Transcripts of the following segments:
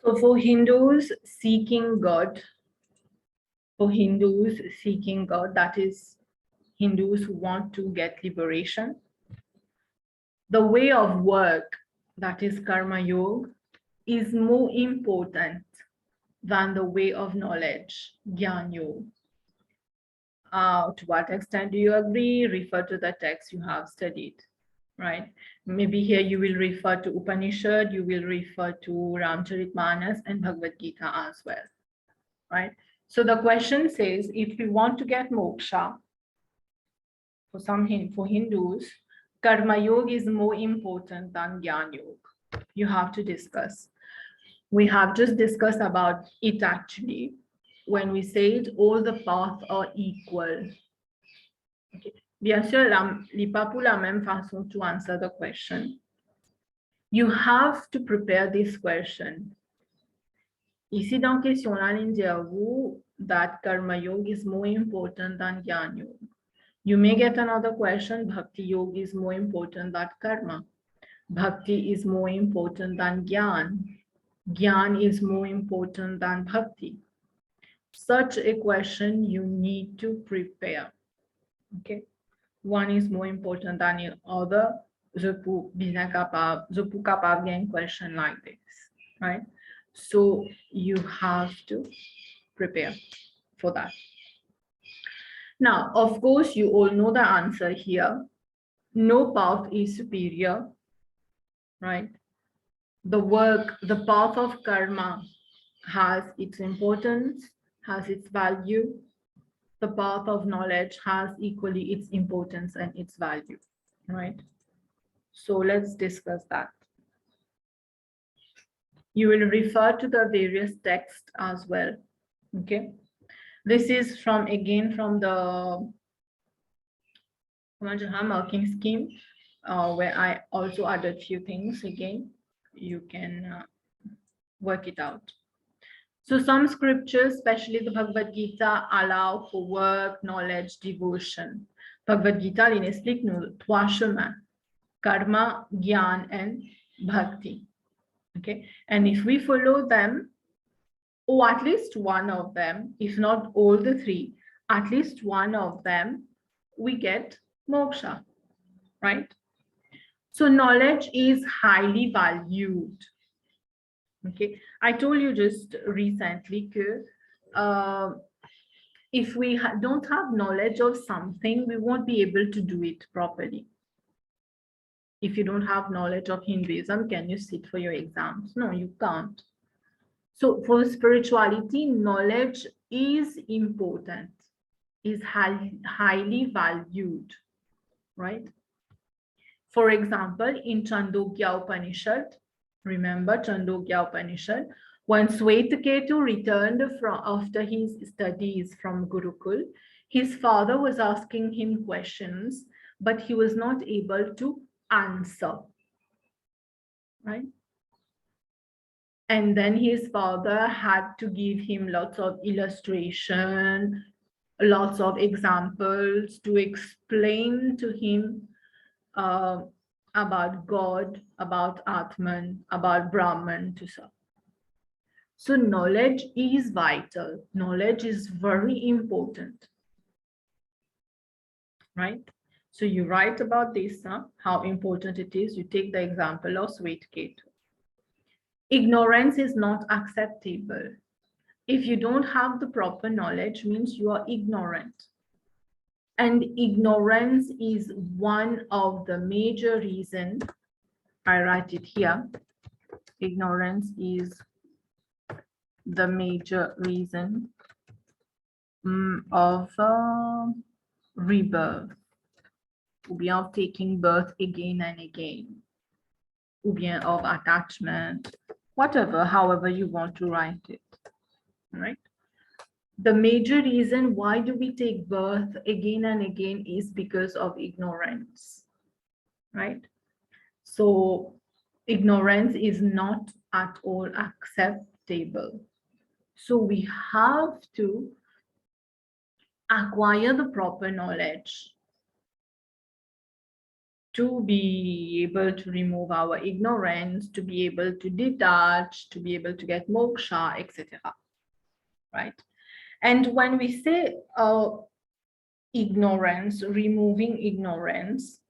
So for Hindus seeking God, that is Hindus who want to get liberation, the way of work, that is karma yoga, is more important than the way of knowledge, Gyan Yoga. To what extent do you agree? Refer to the text you have studied, right? Maybe here you will refer to Upanishad, you will refer to Ramcharitmanas and Bhagavad Gita as well, right? So the question says, if we want to get moksha, for Hindus, karma yoga is more important than Gyan yoga. You have to discuss. We have just discussed about it actually. When we said all the paths are equal. Okay. Bien sûr, n'est pas pour la même façon to answer the question. You have to prepare this question. Ici, dans question là, vous that karma yoga is more important than Gyan yoga. You may get another question, bhakti yoga is more important than karma. Bhakti is more important than Gyan. Gyan is more important than bhakti. Such a question you need to prepare. Okay, one is more important than the other. Je peux capable a question like this, right? So you have to prepare for that. Now, of course, you all know the answer here. No path is superior, right? The path of karma has its importance, has its value. The path of knowledge has equally its importance and its value, right? So let's discuss that. You will refer to the various texts as well, okay? This is again from the marking scheme, where I also added few things again. You can work it out. So some scriptures, especially the Bhagavad Gita, allow for work, knowledge, devotion. Bhagavad Gita, il explique nous trois chemins: karma, gyan, and bhakti. Okay, and if we follow them, or at least one of them, if not all the three, at least one of them, we get moksha, right? So knowledge is highly valued. Okay, I told you just recently that if we don't have knowledge of something, we won't be able to do it properly. If you don't have knowledge of Hinduism, can you sit for your exams? No, you can't. So for spirituality, knowledge is important, is highly valued, right? For example, in Chandogya Upanishad, remember Chandogya Upanishad, when Swetaketu returned after his studies from Gurukul, his father was asking him questions, but he was not able to answer, right? And then his father had to give him lots of illustration, lots of examples to explain to him about God, about Atman, about Brahman, to so. So knowledge is vital. Knowledge is very important, right? So you write about this, how important it is. You take the example of Swetaketu. Ignorance is not acceptable. If you don't have the proper knowledge, means you are ignorant. And ignorance is one of the major reasons. I write it here. Ignorance is the major reason of rebirth, ou bien of taking birth again and again, ou bien of attachment, whatever, however you want to write it, right? The major reason why do we take birth again and again is because of ignorance, right? So ignorance is not at all acceptable. So we have to acquire the proper knowledge. to be able to remove our ignorance, to be able to detach, to be able to get moksha, etc. Right? And when we say ignorance, removing ignorance,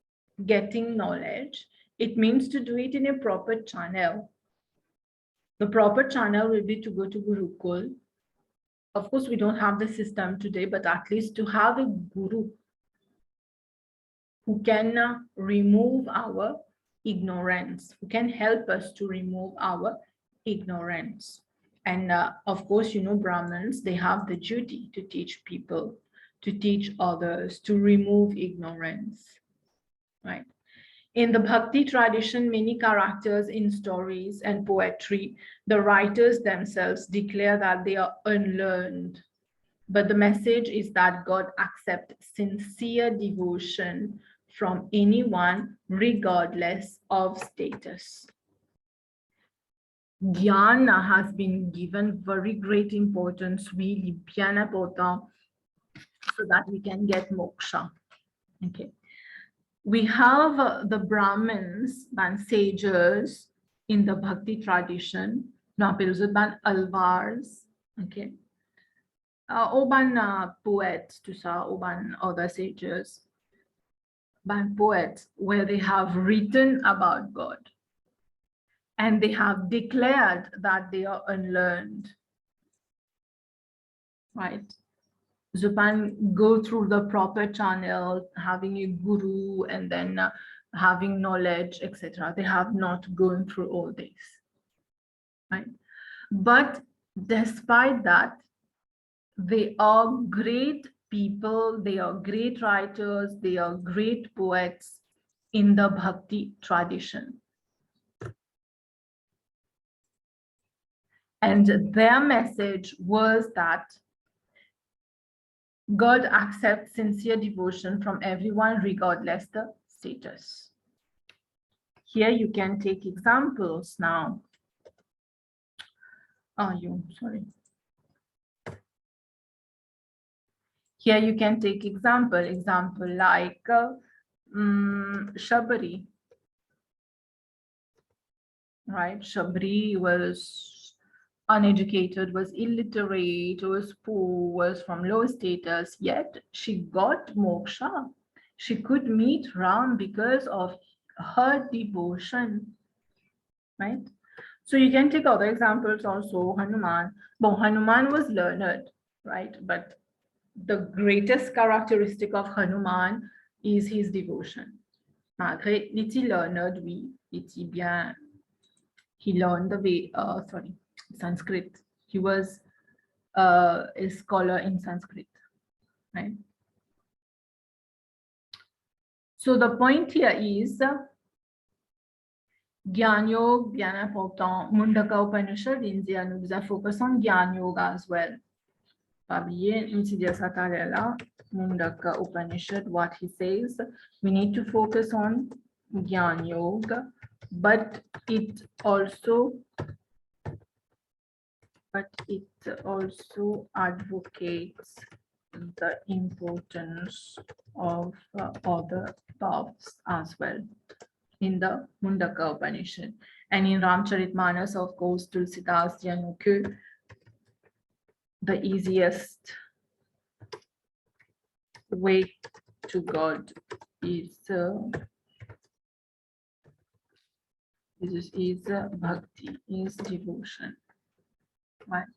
getting knowledge, it means to do it in a proper channel. The proper channel will be to go to Gurukul. Of course, we don't have the system today, but at least to have a guru who can remove our ignorance, who can help us to remove our ignorance. And of course, you know, Brahmins, they have the duty to teach people, to teach others, to remove ignorance, right? In the Bhakti tradition, many characters in stories and poetry, the writers themselves declare that they are unlearned. But the message is that God accepts sincere devotion from anyone, regardless of status. Jnana has been given very great importance, really bien important, so that we can get moksha. Okay. We have the Brahmins and sages in the Bhakti tradition. Now, ban alvars, okay. Oban poets, to say, oban other sages, ban poets, where they have written about God and they have declared that they are unlearned, right? Zupan go through the proper channel, having a guru and then having knowledge, etc. They have not gone through all this, right? But despite that, they are great people, they are great writers, they are great poets in the Bhakti tradition. And their message was that God accepts sincere devotion from everyone, regardless the status. Here you can take examples now. Sorry. Here you can take example like Shabari, right? Shabari was uneducated, was illiterate, was poor, was from low status, yet she got moksha. She could meet Ram because of her devotion, right? So you can take other examples also, Hanuman. Well, Hanuman was learned, right? But the greatest characteristic of Hanuman is his devotion. Malgré, il learned, oui, il bien, he learned the way, Sanskrit. He was a scholar in Sanskrit, right? So the point here is Gyan Yoga, bien important. Mundaka Upanishad, India nous a focus on Gyan Yoga as well. Mundaka Upanishad, what he says, we need to focus on Gyan Yoga, but it also advocates the importance of other paths as well in the Mundaka Upanishad. And in Ramcharitmanas, of course, Tulsidas Januku, the easiest way to God is bhakti, is devotion. Right?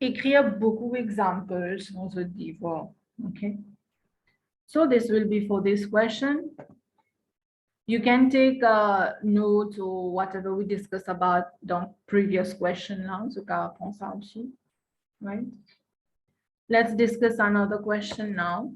Écrire beaucoup examples dans ce livre. Okay. So this will be for this question. You can take notes or whatever we discussed about the previous question now. So, right? Let's discuss another question now.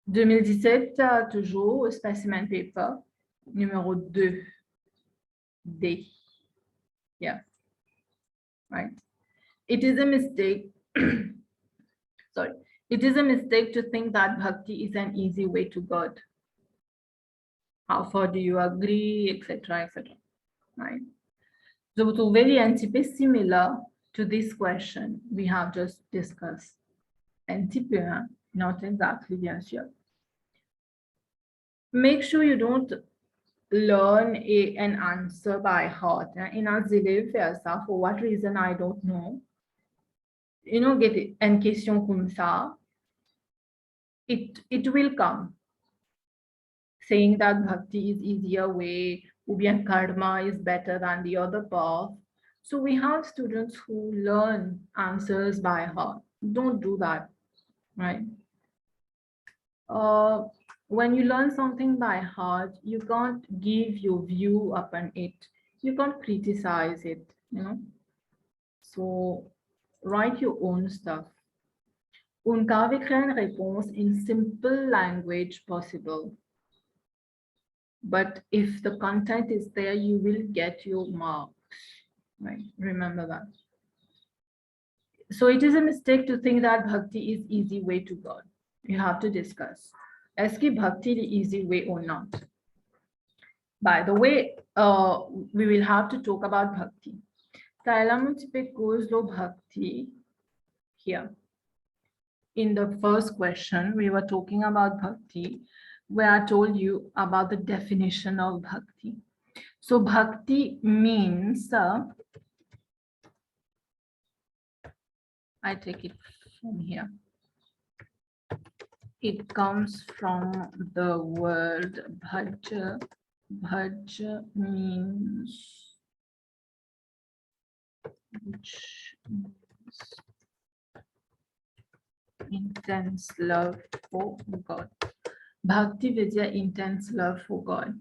« 2017, toujours, specimen paper, numéro 2, D. Yeah, right. It is a mistake. Sorry. It is a mistake to think that bhakti is an easy way to God. How far do you agree, etc., etc. Right? So to very anti similar to this question we have just discussed. Un petit peu, hein? Not exactly, bien sûr. Make sure you don't learn an answer by heart. In our zélé faire ça, for what reason I don't know. You know, get une question comme ça, it will come. Saying that bhakti is easier way, ou bien karma is better than the other path. So we have students who learn answers by heart. Don't do that, right? When you learn something by heart, you can't give your view upon it. You can't criticize it, you know. So write your own stuff. उनका भी créer une réponse in simple language possible. But if the content is there, you will get your marks, right? Remember that. So it is a mistake to think that bhakti is easy way to God. You have to discuss. Est-ce que bhakti is easy way or not? By the way, we will have to talk about bhakti. Bhakti here. In the first question, we were talking about bhakti, where I told you about the definition of bhakti. So bhakti means, I take it from here. It comes from the word bhaja. Bhaja means, intense love for God. Bhakti Vidya, intense love for God.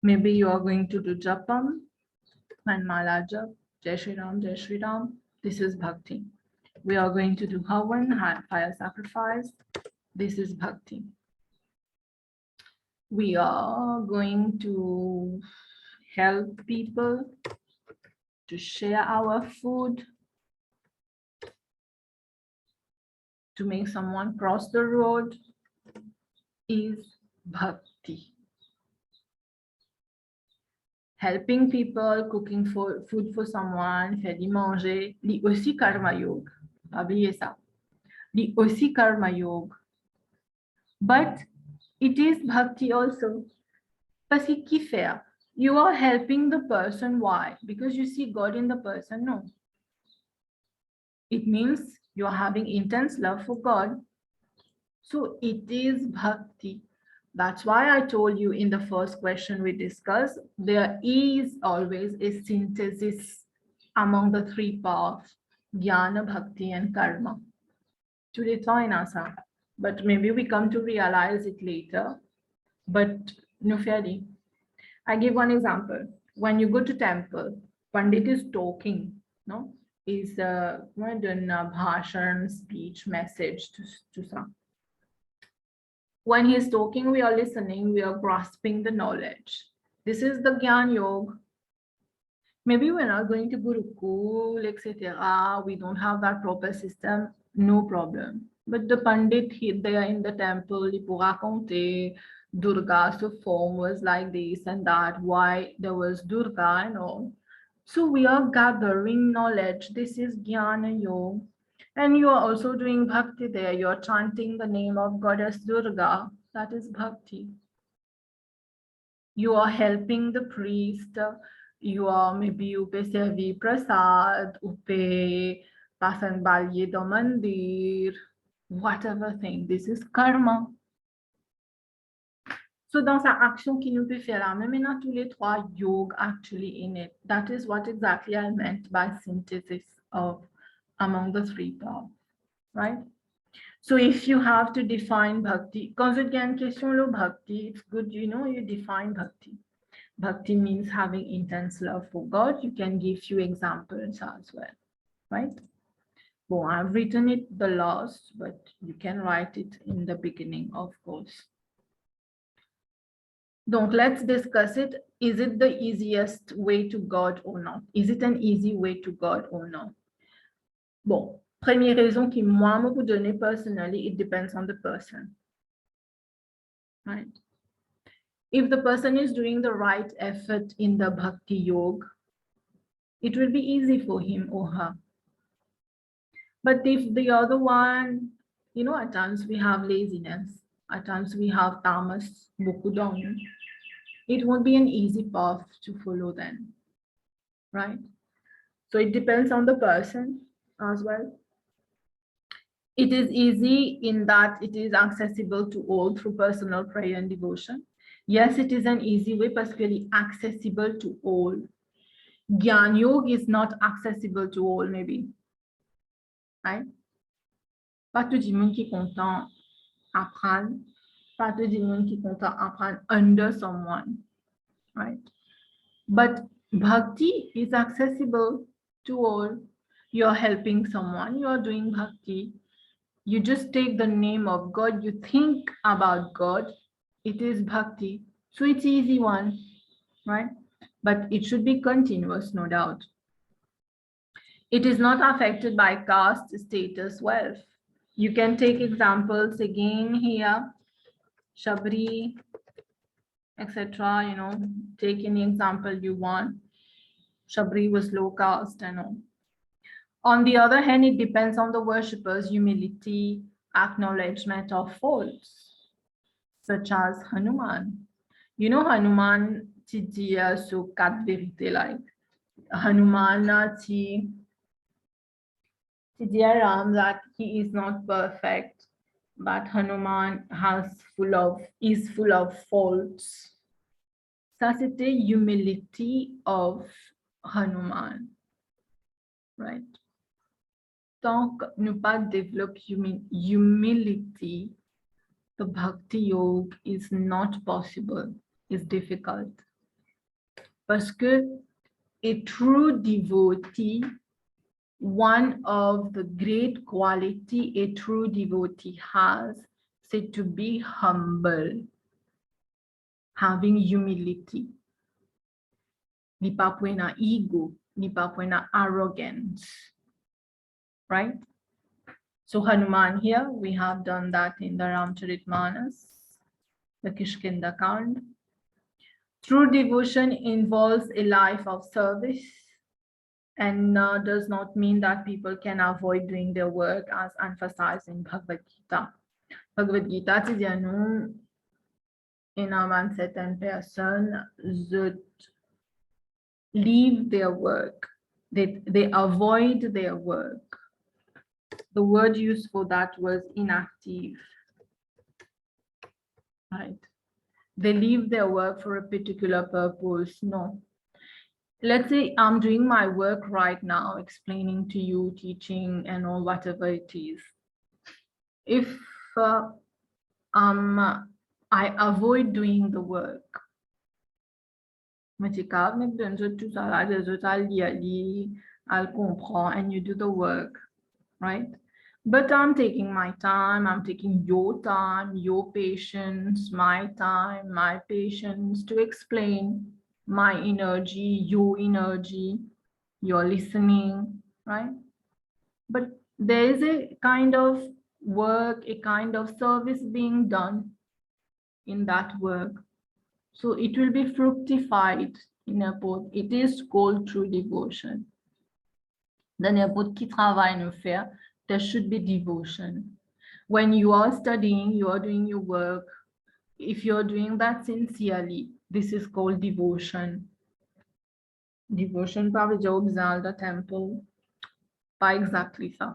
Maybe you are going to do Japam and Mala Jap, Jai Shri Ram, Jai Shri Ram. This is Bhakti. We are going to do Havan, fire sacrifice. This is Bhakti. We are going to help people, to share our food, to make someone cross the road is Bhakti. Helping people, cooking food for someone, faire du manger, li aussi karma yoga. Oubliez ça. Li aussi karma yoga. But it is bhakti also. Parce que qui fait? You are helping the person. Why? Because you see God in the person. No. It means you are having intense love for God. So it is bhakti. That's why I told you in the first question we discussed, there is always a synthesis among the three paths, jnana, bhakti, and karma. Today, asa, but maybe we come to realize it later. But no fairly. I give one example. When you go to temple, Pandit is talking, no? Is doing bhashan, speech, message to some. When he's talking, we are listening, we are grasping the knowledge. This is the Gyan Yoga. Maybe we're not going to Gurukul, etc. We don't have that proper system, no problem. But the Pandit there in the temple, he pourra raconter Durga's form was like this and that, why there was Durga and all. So we are gathering knowledge. This is Jnana Yoga. And you are also doing bhakti there. You are chanting the name of Goddess Durga. That is bhakti. You are helping the priest. You are maybe upe servi prasad, upe pasan balye do mandir, whatever thing. This is karma. So dans sa action qui nous peut faire la même, on a tous les trois yoga actually in it. That is what exactly I meant by synthesis of among the three paths, right? So if you have to define bhakti, quand je dis une question le bhakti, it's good, you know, you define bhakti. Bhakti means having intense love for God. You can give few examples as well, right? Well, I've written it the last, but you can write it in the beginning, of course. Donc, let's discuss it. Is it the easiest way to God or not? Is it an easy way to God or not? Bon, première raison qui, moi, me vous donner personally, it depends on the person. Right? If the person is doing the right effort in the bhakti yoga, it will be easy for him or her. But if the other one, at times we have laziness, at times we have tamas, bukudong, it won't be an easy path to follow then, right? So it depends on the person as well. It is easy in that it is accessible to all through personal prayer and devotion. Yes, it is an easy way, particularly accessible to all. Gyan Yoga is not accessible to all, maybe, right? Pas tout le monde qui est content apprendre, pas tout le monde qui est content apprendre under someone, right? But bhakti is accessible to all. You're helping someone, you're doing bhakti. You just take the name of God, you think about God, it is bhakti. So it's easy one, right? But it should be continuous, no doubt. It is not affected by caste, status, wealth. You can take examples again here, Shabri, etc. Take any example you want. Shabri was low caste and all. On the other hand, it depends on the worshipper's humility, acknowledgement of faults, such as Hanuman. Hanuman Tidiya so kat verite like Hanuman Tidiya Ram that he is not perfect, but Hanuman is full of faults. Ça c'était humility of Hanuman, right? Tant que nous pas développe humility, the bhakti yoga is not possible, is difficult. Parce que a true devotee, one of the great quality a true devotee has, is to be humble, having humility. Ni pa pwena ego, ni pa pwena arrogance, right? So Hanuman here, we have done that in the Ramcharitmanas, the Kishkinda Kand. True devotion involves a life of service and does not mean that people can avoid doing their work as emphasized in Bhagavad Gita. Bhagavad Gita dit à nous, in certaines personnes leave their work, they avoid their work. The word used for that was inactive, right? They leave their work for a particular purpose. No. Let's say I'm doing my work right now, explaining to you, teaching and all, whatever it is. If I avoid doing the work, I'll comprend and you do the work, right? But I'm taking my time, I'm taking your time, your patience, my time, my patience to explain my energy, your listening, right? But there is a kind of work, a kind of service being done in that work. So it will be fructified in a pot. It is called true devotion. Dans n'importe qui travail nous faire, there should be devotion. When you are studying, you are doing your work. If you're doing that sincerely, this is called devotion. Devotion par le job the temple. Pas exactly ça.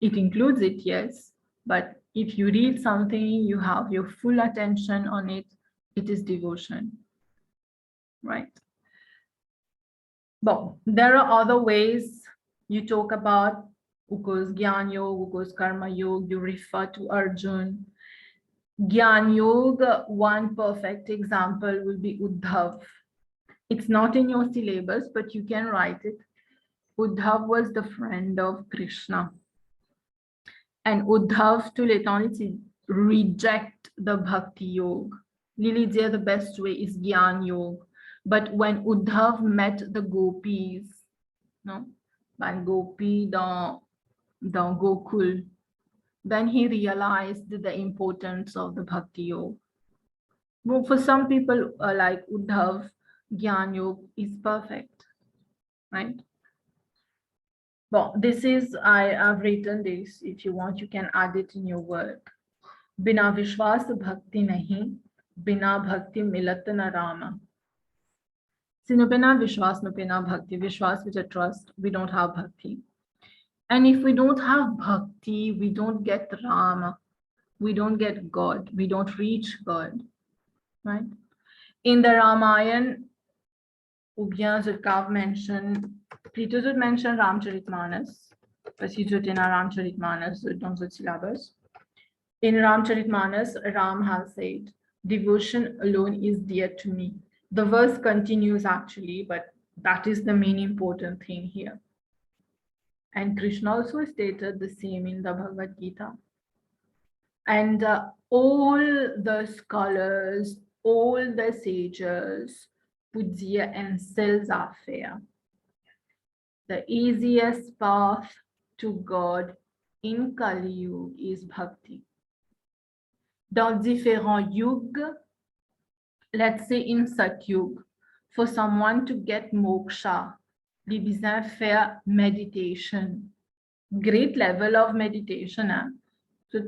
It includes it, yes, but if you read something, you have your full attention on it, it is devotion, right? But there are other ways you talk about Uko's Gyan Yoga, Uko's Karma Yoga, you refer to Arjun. Gyan Yoga, one perfect example will be Uddhav. It's not in your syllabus, but you can write it. Uddhav was the friend of Krishna. And Uddhav, to l'éternité, reject the Bhakti Yoga. Lily, the best way is Gyan Yoga. But when Uddhav met the gopis, no, when Gopi dans Gokul, then he realized the importance of the Bhakti Yoga. Well, for some people like Uddhav, Gyan Yoga is perfect, right? Well, this is, have written this. If you want, you can add it in your work. Bina Vishwas Bhakti Nahi, Bina Bhakti Milat na Rama. See, no bina Vishwas, no bina Bhakti. Vishwas, which is trust, we don't have Bhakti. And if we don't have Bhakti, we don't get Rama. We don't get God. We don't reach God, right? In the Ramayana, Ugya Zurkav mentioned, Peter would mention Ramcharitmanas, parce qu'il était dans Ramcharitmanas dans the syllabus. In Ramcharitmanas, Ram has said, devotion alone is dear to me. The verse continues actually, but that is the main important thing here. And Krishna also stated the same in the Bhagavad Gita. And all the scholars, all the sages put their themselves are fair. The easiest path to God in Kali Yuga is bhakti. Dans différents yugs, let's say in Satyug, for someone to get moksha, il besoin faire meditation. Great level of meditation. So,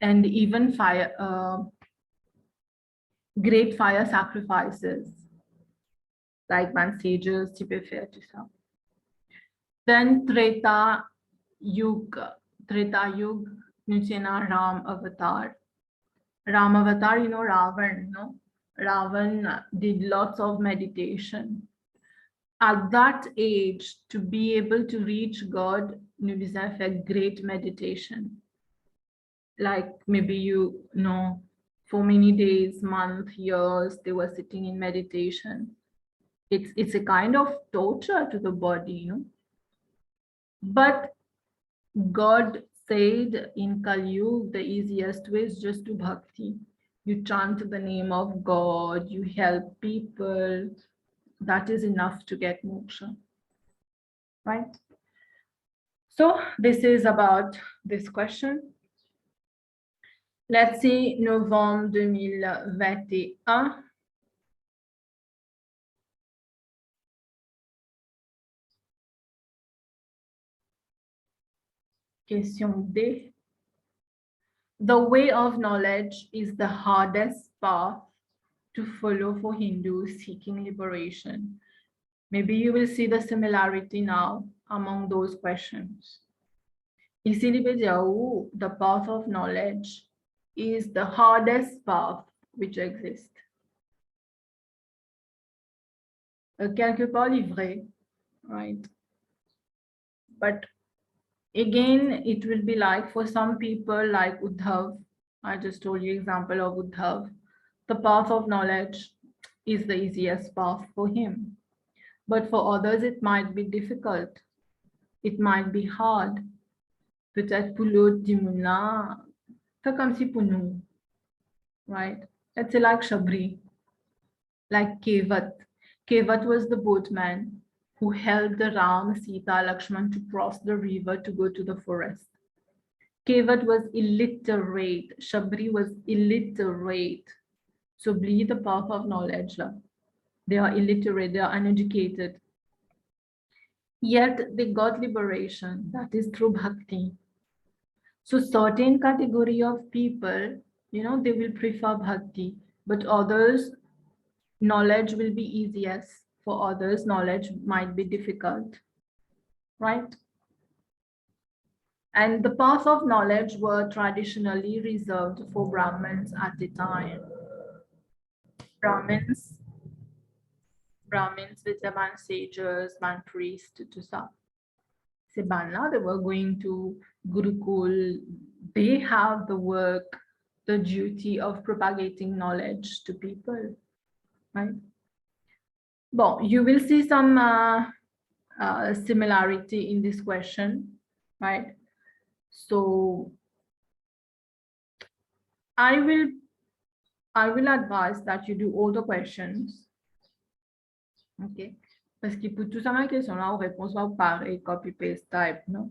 and even fire, great fire sacrifices, like one sages, tu peux faire tout ça. Then Treta Yuga, Nuchena Ram Avatar. Ram Avatar, you know, Ravan, no? Ravan did lots of meditation. At that age, to be able to reach God, you deserve a great meditation. Like maybe you know, for many days, months, years, they were sitting in meditation. It's a kind of torture to the body, you know. But God said in Kali Yuga, the easiest way is just to bhakti. You chant the name of God, you help people. That is enough to get moksha, right? So this is about this question. Let's see, Novembre 2021. Question D. The way of knowledge is the hardest path to follow for Hindus seeking liberation. Maybe you will see the similarity now among those questions. Ici, the path of knowledge is the hardest path which exists. Quelque part vrai, right? But again, it will be like for some people like Uddhav, I just told you example of Uddhav, the path of knowledge is the easiest path for him. But for others, it might be difficult. It might be hard. Peut-être pour l'autre, dis-moi, c'est comme si pour nous, right? Let's say like Shabri, like Kevat. Kevat was the boatman who helped the Ram, Sita, Lakshman to cross the river to go to the forest. Kevat was illiterate. Shabri was illiterate. So be the path of knowledge. They are illiterate, they are uneducated. Yet they got liberation. That is through bhakti. So certain category of people, you know, they will prefer bhakti, but others, knowledge will be easiest. For others, knowledge might be difficult, right? And the path of knowledge were traditionally reserved for Brahmins at the time. Brahmins, which are man sages, man priests, to some. Sibana, they were going to Gurukul. They have the work, the duty of propagating knowledge to people, right? Bon, you will see some similarity in this question, right? So I will advise that you do all the questions. Okay. Parce que pour tout ça, ma question là, réponse va pareil, copy paste type, no?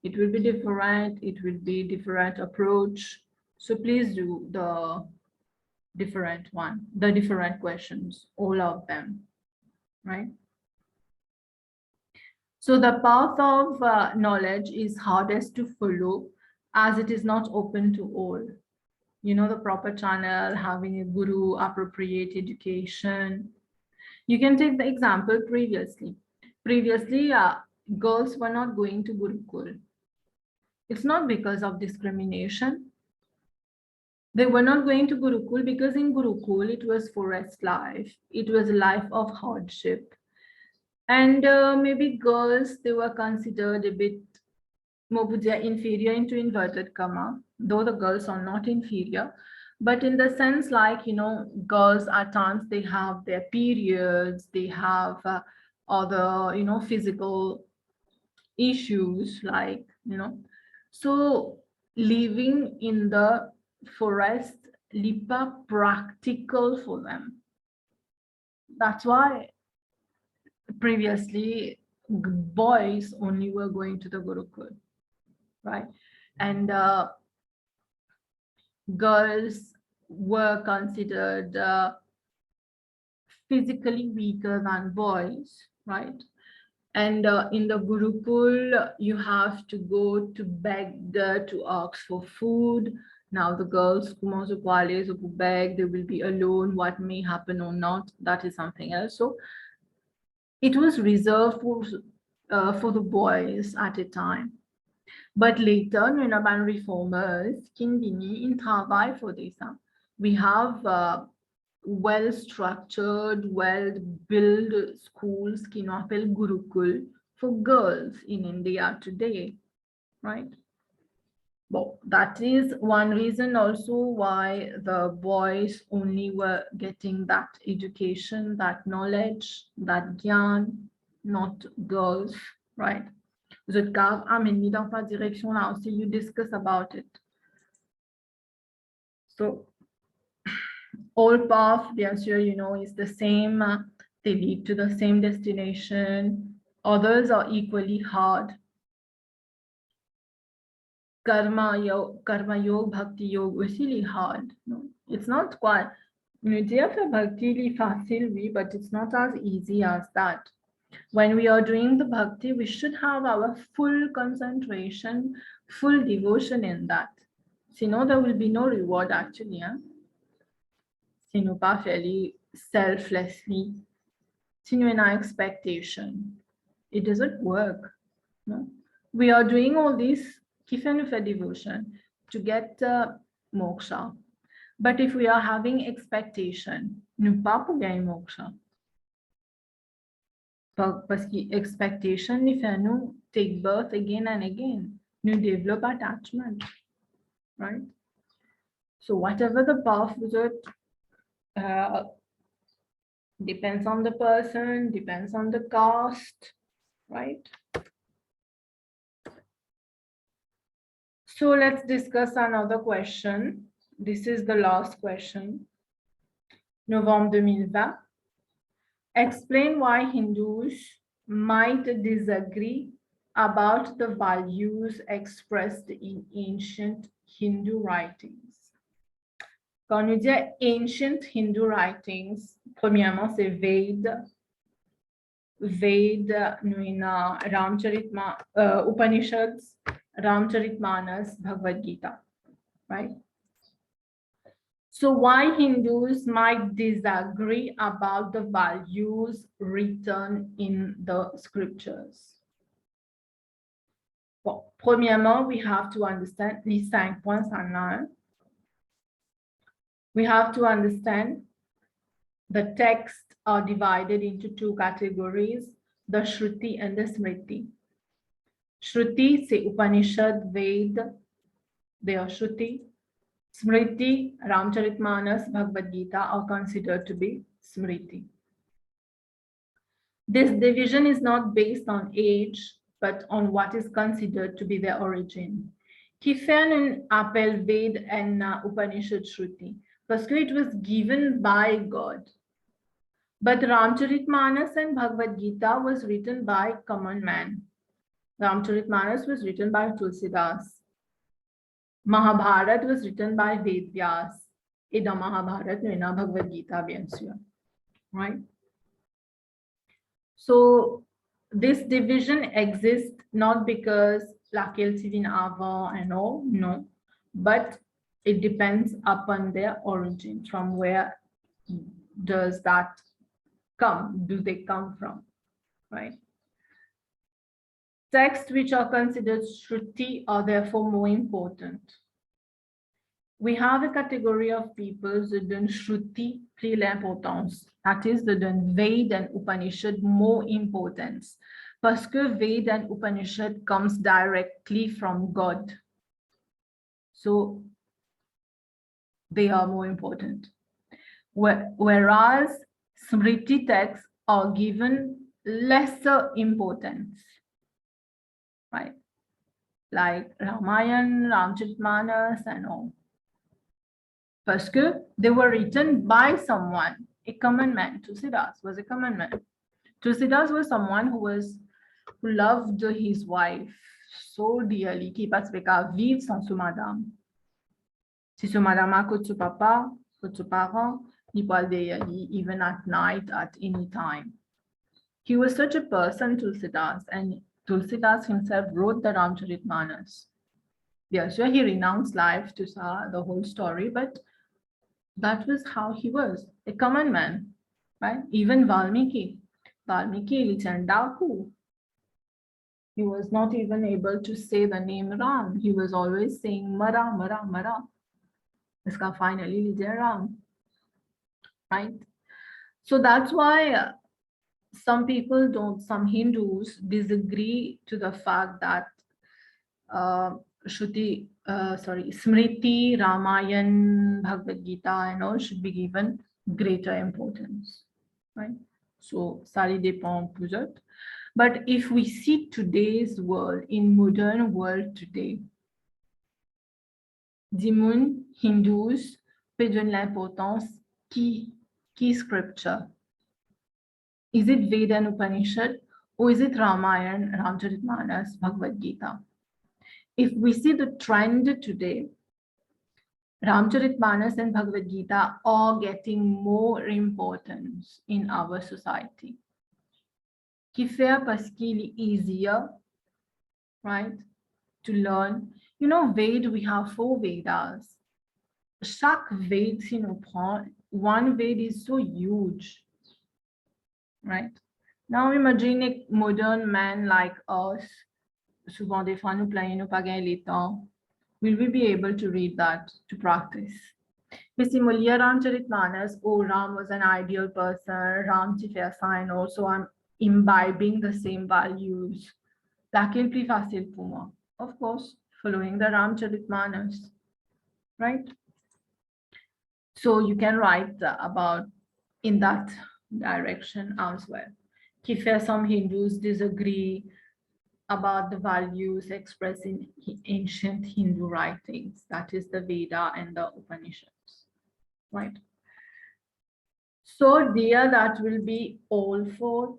It will be different, it will be different approach. So please do different one, the different questions, all of them, right? So the path of knowledge is hardest to follow as it is not open to all. You know, the proper channel, having a guru, appropriate education. You can take the example previously. Previously, girls were not going to Gurukul. It's not because of discrimination. They were not going to Gurukul because in Gurukul it was forest life. It was a life of hardship. And maybe girls, they were considered a bit inferior into inverted comma, though the girls are not inferior. But in the sense like, you know, girls at times, they have their periods, they have other, you know, physical issues like, you know. So living in the forest, lipa practical for them. That's why previously boys only were going to the Gurukul, right? And girls were considered physically weaker than boys, right? And in the Gurukul, you have to go to beg to ask for food. Now the girls who beg, they will be alone. What may happen or not, that is something else. So it was reserved for the boys at a time. But later, Nunaban reformers, Kindini in Thavai for this. We have well-structured, well-built schools, Kinapel Gurukul, for girls in India today, right? Well, that is one reason also why the boys only were getting that education, that knowledge, that gyan, not girls, right? Je te cave amène dans ta direction là aussi, you discuss about it. So all path, bien sûr, you know, is the same. They lead to the same destination. Others are equally hard. Karma yoga, bhakti yoga, is really hard. No, it's not quite. Bhakti facile, but it's not as easy as that. When we are doing the bhakti, we should have our full concentration, full devotion in that. Sinon, there will be no reward actually. Hein? Si nous pas fairly selflessly, si nous in our expectation, it doesn't work. No? We are doing all this for devotion to get moksha. But if we are having expectation, nous pas pour gagner moksha. Parce que expectation nous fait nous take birth again and again. Nous develop attachment, right? So whatever the path is it, depends on the person, depends on the caste, right? So let's discuss another question. This is the last question. Novembre 2020. Explain why Hindus might disagree about the values expressed in ancient Hindu writings. Quand on dit ancient Hindu writings, premièrement, c'est Veda. Veda, nous avons Upanishads, Ramcharitmanas, Bhagavad Gita, right? So why Hindus might disagree about the values written in the scriptures? Bon, premièrement, we have to understand les 5 points en un. We have to understand the texts are divided into 2 categories, the Shruti and the Smriti. Shruti, c'est Upanishad, Ved, they are Shruti. Smriti, Ramcharitmanas, Bhagavad Gita are considered to be Smriti. This division is not based on age, but on what is considered to be their origin. Qui fait un appel Ved and Upanishad Shruti? Parce que it was given by God. But Ramcharitmanas and Bhagavad Gita was written by common man. Ramcharitmanas was written by Tulsidas. Mahabharata was written by Vedvyas. et dans Mahabharata, et dans Bhagavad Gita, bien sûr. Right? So this division exists not because laquelle c'est avant and all, no, but it depends upon their origin. From where does that come? Do they come from? Right? Texts which are considered Shruti are therefore more important. We have a category of people who donne Shruti plus l'importance. That is, they donne Ved and Upanishad more importance. Parce que Ved and Upanishad comes directly from God. So they are more important. Whereas Smriti texts are given lesser importance. Right? Like Ramayana, Ramcharitmanas and all. Because they were written by someone, a common man. Tulsidas was a common man. Tulsidas was someone who loved his wife so dearly qu'il ne pouvait pas vivre sans son madame. Si son madame a côté son papa, côté son parent, il parlait even at night, at any time. He was such a person, Tulsidas, and Tulsidas himself wrote the Ramcharitmanas. Yeah, sure, he renounced life to the whole story, but that was how he was, a common man, right? Even Valmiki, Lichandaku, he was not even able to say the name Ram. He was always saying Mara, Mara, Mara. Iska finally Ram, right? So that's why some Hindus disagree to the fact that Smriti, Ramayan, Bhagavad Gita, and all should be given greater importance, right? So, ça dépend plus autres. But if we see today's world, in modern world today, Dimun, Hindus, peut donner l'importance qui scripture? Is it Veda and Upanishad, or is it Ramayana, Ramcharitmanas, Bhagavad Gita? If we see the trend today, Ramcharitmanas and Bhagavad Gita are getting more importance in our society. Qui fait parce qu'il est easier, right, to learn. You know, Ved, we have 4 Vedas. Chaque Ved, si nous prend, one Ved is so huge, right? Now imagine a modern man like us, souvent des fois nous plaignons, nous pas gagner le temps. Will we be able to read that, to practice? Similarly, Ramcharitmanas, oh, Ram was an ideal person, Ram Chifya sign, also I'm imbibing the same values. Laquelle plus facile pour moi? Of course, following the Ramcharitmanas, right? So you can write about in that direction as well. If some Hindus disagree about the values expressed in ancient Hindu writings, that is the Veda and the Upanishads, right? So dear, that will be all for